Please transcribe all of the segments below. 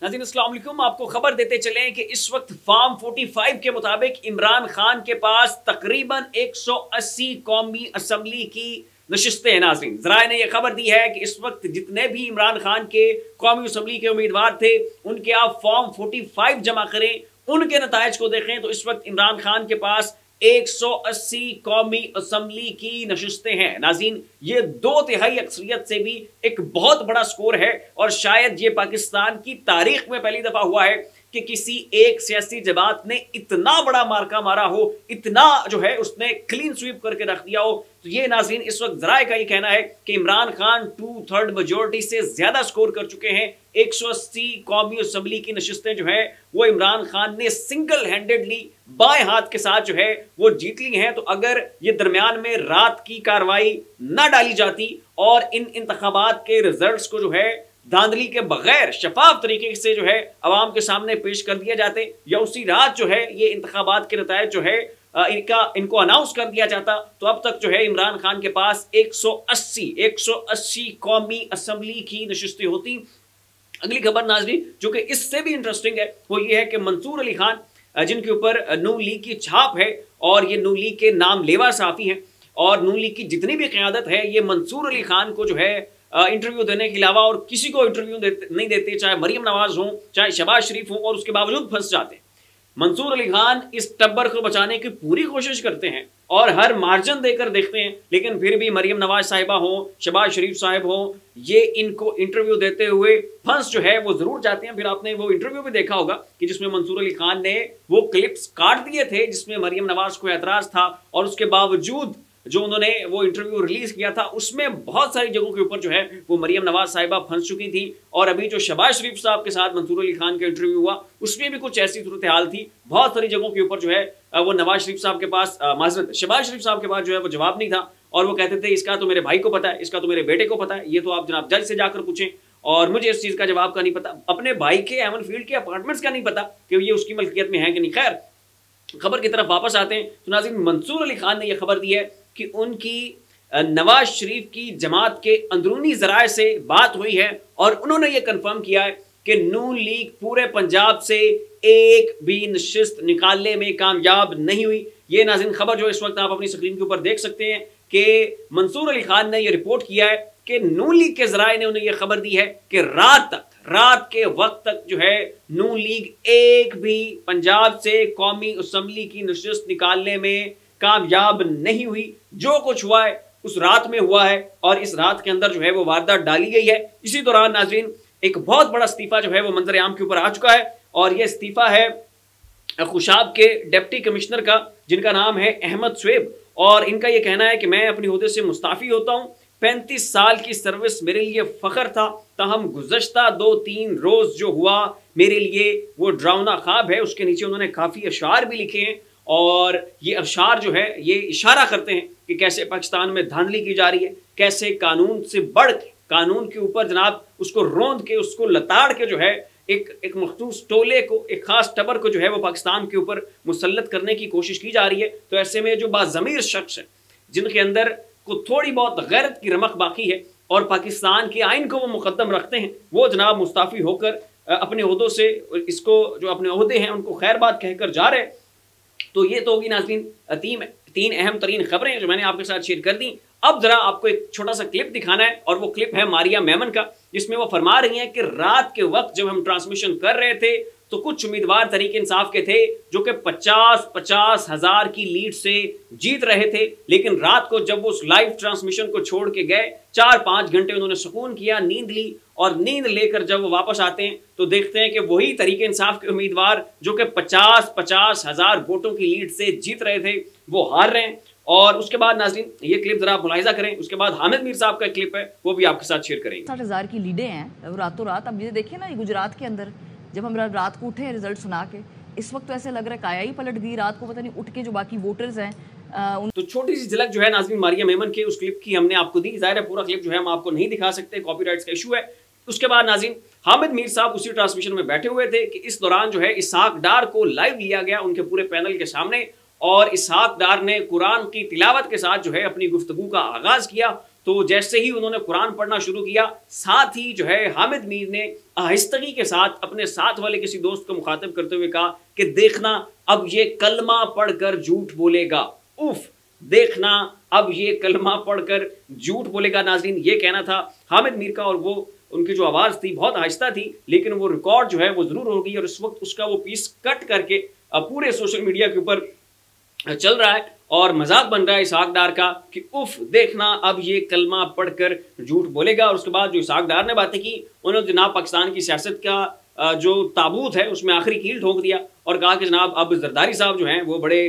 नाज़रीन अस्सलाम वालेकुम। आपको खबर देते चलें कि इस वक्त फार्म 45 के मुताबिक इमरान खान के पास तकरीबन 180 कौमी असम्बली की नशिस्तें हैं। नाज़रीन ज़राए ने यह खबर दी है कि इस वक्त जितने भी इमरान खान के कौमी असम्बली के उम्मीदवार थे उनके आप फॉर्म 45 जमा करें, उनके नताइज को देखें तो इस वक्त इमरान खान के पास 180 कौमी असम्बली की नशिस्तें हैं। नाज़रीन ये 2/3 अक्सरियत से भी एक बहुत बड़ा स्कोर है और शायद ये पाकिस्तान की तारीख में पहली दफा हुआ है कि किसी एक सियासी जमात ने इतना बड़ा मार्का मारा हो, इतना जो है उसने क्लीन स्वीप करके रख दिया हो। तो ये नाज़रीन इस वक्त ज़राए का ये कहना है कि इमरान खान 2/3 मेजोरिटी से ज्यादा स्कोर कर चुके हैं। 180 कौमी असम्बली की नशिस्तें जो है वो इमरान खान ने सिंगल हैंडेडली बाएं हाथ के साथ जो है वो जीत ली हैं। तो अगर ये दरमियान में रात की कार्रवाई ना डाली जाती और इन इंतखाबात के रिजल्ट्स को जो है धांधली के बगैर शफाफ तरीके से जो है अवाम के सामने पेश कर दिए जाते या उसी रात जो है ये इंतखाबात के नतायज जो है इनको अनाउंस कर दिया जाता, तो अब तक जो है इमरान खान के पास 180 कौमी असम्बली की नशिस्तें होती। अगली खबर नाज़रीन जो कि इससे भी इंटरेस्टिंग है वो ये है कि मंसूर अली खान जिनके ऊपर नून लीग की छाप है और ये नून लीग के नाम लेवा सहाफ़ी हैं और नून लीग की जितनी भी क़यादत है ये मंसूर अली खान को जो है इंटरव्यू देने के अलावा और किसी को इंटरव्यू नहीं देते, चाहे मरियम नवाज हो चाहे शहबाज शरीफ हो, और उसके बावजूद फंस जाते हैं। मंसूर अली खान इस टब्बर को बचाने की पूरी कोशिश करते हैं और हर मार्जिन देकर देखते हैं, लेकिन फिर भी मरियम नवाज साहिबा हो, शहबाज शरीफ साहब हो, ये इनको इंटरव्यू देते हुए फंस जो है वो जरूर जाते हैं। फिर आपने वो इंटरव्यू भी देखा होगा कि जिसमें मंसूर अली खान ने वो क्लिप्स काट दिए थे जिसमें मरियम नवाज को एतराज था और उसके बावजूद जो उन्होंने वो इंटरव्यू रिलीज किया था उसमें बहुत सारी जगहों के ऊपर जो है वो मरियम नवाज साहिबा फंस चुकी थी। और अभी जो शहबाज शरीफ साहब के साथ मंसूर अली खान का इंटरव्यू हुआ उसमें भी कुछ ऐसी सूरत हाल थी। बहुत सारी जगहों के ऊपर जो है वो नवाज शरीफ साहब के पास माजरत शहबाज शरीफ साहब के पास जो है वो जवाब नहीं था और वो कहते थे इसका तो मेरे भाई को पता है, इसका तो मेरे बेटे को पता है, ये तो आप जनाब जज से जाकर पूछें और मुझे इस चीज का जवाब का नहीं पता। अपने भाई के एमन फील्ड के अपार्टमेंट्स का नहीं पता कि ये उसकी मलकियत में है कि नहीं। खैर खबर की तरफ वापस आते हैं तो नाज़रीन मंसूर अली खान ने यह खबर दी है कि उनकी नवाज शरीफ की जमात के अंदरूनी ज़राए से बात हुई है और उन्होंने ये कंफर्म किया है कि नून लीग पूरे पंजाब से एक भी नशिस्त निकालने में कामयाब नहीं हुई। ये नाज़रीन खबर जो इस वक्त आप अपनी स्क्रीन के ऊपर देख सकते हैं कि मंसूर अली खान ने यह रिपोर्ट किया है कि नून लीग के ज़राए ने उन्हें यह खबर दी है कि रात के वक्त तक जो है नून लीग एक भी पंजाब से कौमी असम्बली की नशिस्त निकालने में कामयाब नहीं हुई। जो कुछ हुआ है उस रात में हुआ है और इस रात के अंदर जो है वो वारदात डाली गई है। इसी दौरान नाज़रीन एक बहुत बड़ा इस्तीफा जो है वो मंजर आम के ऊपर आ चुका है और ये इस्तीफा है खुशाब के डिप्टी कमिश्नर का जिनका नाम है अहमद स्वेब और इनका ये कहना है कि मैं अपने ओहदे से मुस्ताफ़ी होता हूँ। 35 साल की सर्विस मेरे लिए फ़ख्र था, ताहम गुज़श्ता 2-3 रोज़ जो हुआ मेरे लिए वो डरावना ख्वाब है। उसके नीचे उन्होंने काफ़ी अशार भी लिखे हैं और ये अशार जो है ये इशारा करते हैं कि कैसे पाकिस्तान में धांधली की जा रही है, कैसे कानून से बढ़ के कानून के ऊपर जनाब उसको रोंद के उसको लताड़ के जो है एक मखसूस टोले को, एक खास टबर को जो है वो पाकिस्तान के ऊपर मुसल्लत करने की कोशिश की जा रही है। तो ऐसे में जो बाज़मीर शख्स है जिनके अंदर को थोड़ी बहुत गैरत की रमक बाकी है और पाकिस्तान के आइन को वो मुकद्दम रखते हैं, वो जनाब मुस्ताफ़ी होकर अपने ओहदों से इसको जो अपने ओहदे हैं उनको खैर बात कहकर जा रहे। तो ये तो होगी नाज़रीन तीन अहम तरीन खबरें जो मैंने आपके साथ शेयर कर दी। अब जरा आपको एक छोटा सा क्लिप दिखाना है और वो क्लिप है मारिया मेमन का जिसमें वो फरमा रही हैं कि रात के वक्त जब हम ट्रांसमिशन कर रहे थे तो कुछ उम्मीदवार तहरीक इंसाफ के थे जो कि 50-50 हज़ार की लीड से जीत रहे थे, लेकिन रात को जब वो उस लाइव ट्रांसमिशन को छोड़ के गए 4-5 घंटे उन्होंने सुकून किया, नींद ली और नींद लेकर जब वो वापस आते हैं तो देखते हैं कि वही तहरीक इंसाफ के उम्मीदवार जो कि 50-50 हज़ार वोटों की लीड से जीत रहे थे वो हार रहे हैं। और उसके बाद नाज़रीन ये क्लिप जरा आप मुलाहिजा करें, उसके बाद हामिद मीर साहब का क्लिप है वो भी आपके साथ शेयर करेंगे। 60,000 की लीडें हैं रातों रात। अब ये देखिए ना गुजरात के अंदर जब हम रात को उठे रिजल्ट सुना के, इस वक्त तो ऐसे लग रहा है काया ही पलट गई। रात को पता नहीं उठ के जो बाकी वोटर्स हैं तो छोटी सी झलक जो है नाज़रीन मारिया मेमन के उस क्लिप की हमने आपको दी। जाहिर है पूरा क्लिप जो है हम आपको नहीं दिखा सकते, कॉपीराइट्स का इशू है। उसके बाद नाज़रीन हामिद मीर साहब उसी ट्रांसमिशन में बैठे हुए थे कि इस दौरान जो है इसहाक डार को लाइव लिया गया उनके पूरे पैनल के सामने और इसहाक डार ने कुरान की तिलावत के साथ जो है अपनी गुफ्तगू का आगाज किया तो जैसे ही उन्होंने कुरान पढ़ना शुरू किया, साथ ही जो है हामिद मीर ने आहिस्तगी के साथ अपने साथ वाले किसी दोस्त को मुखातिब करते हुए कहा कि देखना अब ये कलमा पढ़कर झूठ बोलेगा। उफ, देखना अब ये कलमा पढ़कर झूठ बोलेगा। नाज़रीन, ये कहना था हामिद मीर का, और वो उनकी जो आवाज़ थी बहुत आहिस्ता थी, लेकिन वो रिकॉर्ड जो है वो ज़रूर होगी, और इस वक्त उसका वो पीस कट करके पूरे सोशल मीडिया के ऊपर चल रहा है और मजाक बन रहा है इसहाक डार का कि उफ, देखना अब ये कलमा पढ़कर झूठ बोलेगा। और उसके बाद जो इसहाक डार ने बातें की, उन्होंने जनाब पाकिस्तान की सियासत का जो ताबूत है उसमें आखिरी कील ठोक दिया और कहा कि जनाब अब जरदारी साहब जो हैं वो बड़े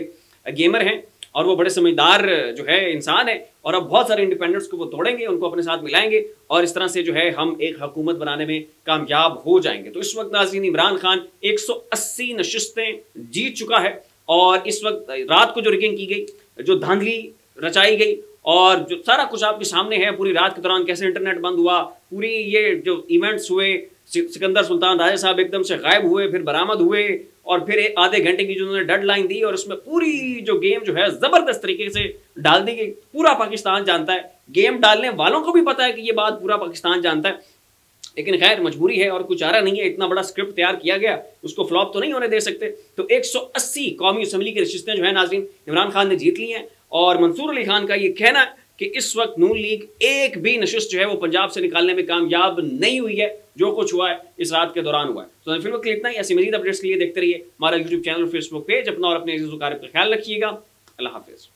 गेमर हैं और वो बड़े समझदार जो है इंसान है, और अब बहुत सारे इंडिपेंडेंट्स को वो तोड़ेंगे, उनको अपने साथ मिलाएंगे और इस तरह से जो है हम एक हुकूमत बनाने में कामयाब हो जाएंगे। तो इस वक्त नाज़रीन इमरान खान 180 नशिस्तें जीत चुका है, और इस वक्त रात को जो रिगिंग की गई, जो धांधली रचाई गई और जो सारा कुछ आपके सामने है, पूरी रात के दौरान कैसे इंटरनेट बंद हुआ, पूरी ये जो इवेंट्स हुए, सिकंदर सुल्तान राजा साहब एकदम से गायब हुए, फिर बरामद हुए, और फिर आधे घंटे की जो उन्होंने डेडलाइन दी और उसमें पूरी जो गेम जो है ज़बरदस्त तरीके से डाल दी गई। पूरा पाकिस्तान जानता है, गेम डालने वालों को भी पता है कि ये बात पूरा पाकिस्तान जानता है, लेकिन खैर मजबूरी है और कुछ चारा नहीं है। इतना बड़ा स्क्रिप्ट तैयार किया गया, उसको फ्लॉप तो नहीं होने दे सकते। तो 180 कौमी असम्बली की नशिस्तें जो है नाज़रीन इमरान खान ने जीत ली हैं, और मंसूर अली खान का ये कहना है कि इस वक्त नून लीग एक भी नशिस्त जो है वो पंजाब से निकालने में कामयाब नहीं हुई है। जो कुछ हुआ है इस रात के दौरान हुआ है। तो फिर वक्त इतना ही। ऐसी मजीद अपडेट्स के लिए देखते रहिए हमारा यूट्यूब चैनल, फेसबुक पेज। अपना और अपने अजीज़ व अक़ारिब का ख्याल रखिएगा। अल्लाह हाफिज़।